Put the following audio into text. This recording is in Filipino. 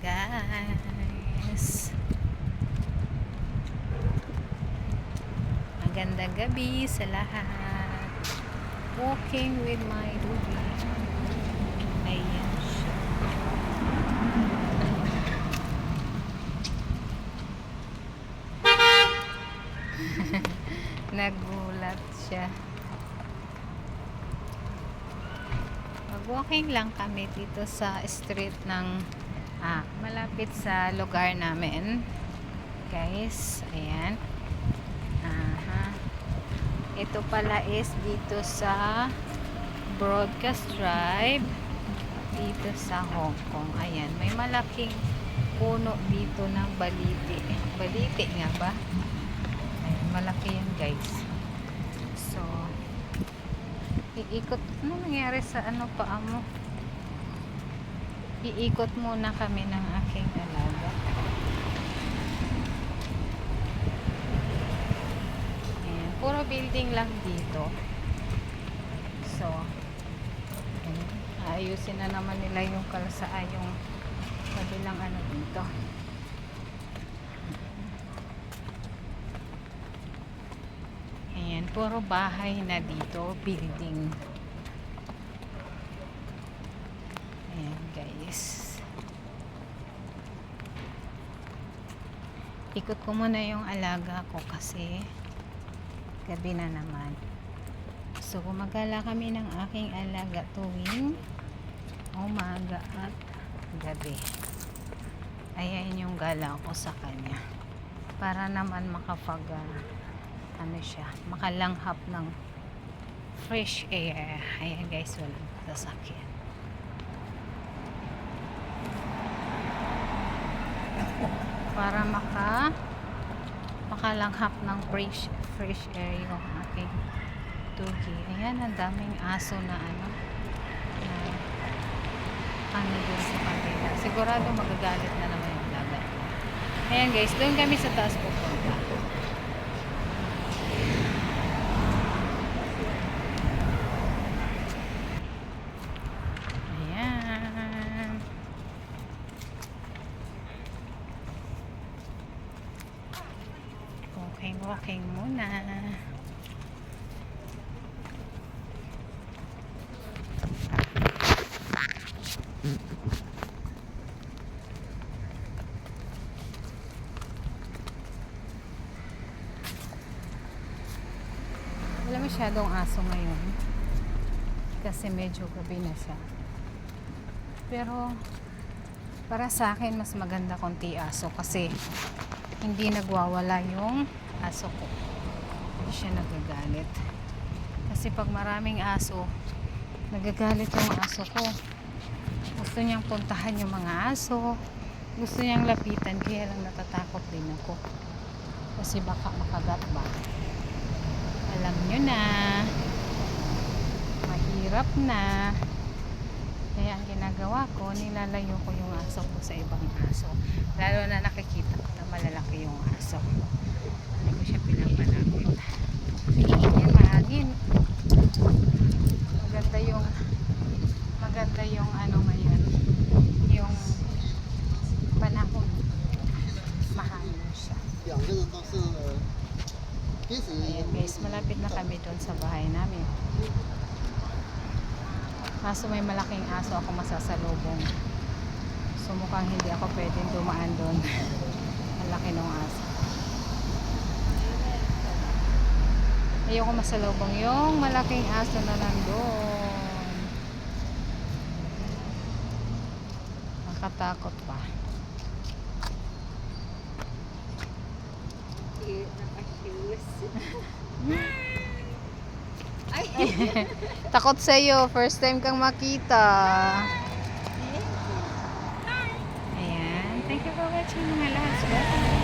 guys. Magandang gabi sa lahat. Walking with my Ruby. Ayan siya. Nagulat siya. Mag-walking lang kami dito sa street ng malapit sa lugar namin. Guys, ayan. Ito pala is dito sa Broadcast Drive dito sa Hong Kong. Ayan, may malaking puno dito ng baliti. Baliti nga ba? Ayan, malaki yan guys. So, iikot. Ano nangyari sa paa mo? Iikot muna kami ng aking alaga. Ayan, puro building lang dito. So, ayusin na naman nila yung kalsaan, yung kabilang dito. Ayan, puro bahay na dito, building. Ayan guys. Ikot ko muna yung alaga ko kasi gabi na naman. So gumagala kami ng aking alaga tuwing umaga at gabi. Ayan yung gala ko sa kanya para naman makalanghap ng fresh air. Ayan guys, walang sasakyan. Para makalanghap ng fresh air yung aking tugi. Ayan, ang daming aso na dun sa kanila. Sigurado magagalit na naman yung lagat. Ayan guys, doon kami sa taas pupunta. Ayan. Walking muna. Wala masyadong aso ngayon kasi medyo gabi na siya, pero para sa akin mas maganda konti aso kasi hindi nagwawala yung aso ko, hindi siya nagagalit. Kasi pag maraming aso nagagalit yung aso ko, gusto niyang puntahan yung mga aso, gusto niyang lapitan, kaya lang natatakot din ako kasi baka makagat ba. Alam nyo na, mahirap na. Kaya ang ginagawa ko, nilalayo ko yung aso ko sa ibang aso, lalo na nakikita ko na malalaki yung aso. Hindi ko siya pinapalapit. Yan, mahangin. Maganda yung ngayon, yung panahon, mahangin siya. Ayan guys, malapit na kami doon sa bahay namin. Kaso may malaking aso ako masasalubong. So mukhang hindi ako pwedeng dumaan doon. Malaki ng aso. Ayoko masalubong yung malaking aso na nandoon. Nakatakot pa. Ay. Takot sa'yo, first time kang makita. Ayan, thank you for watching mga lahat.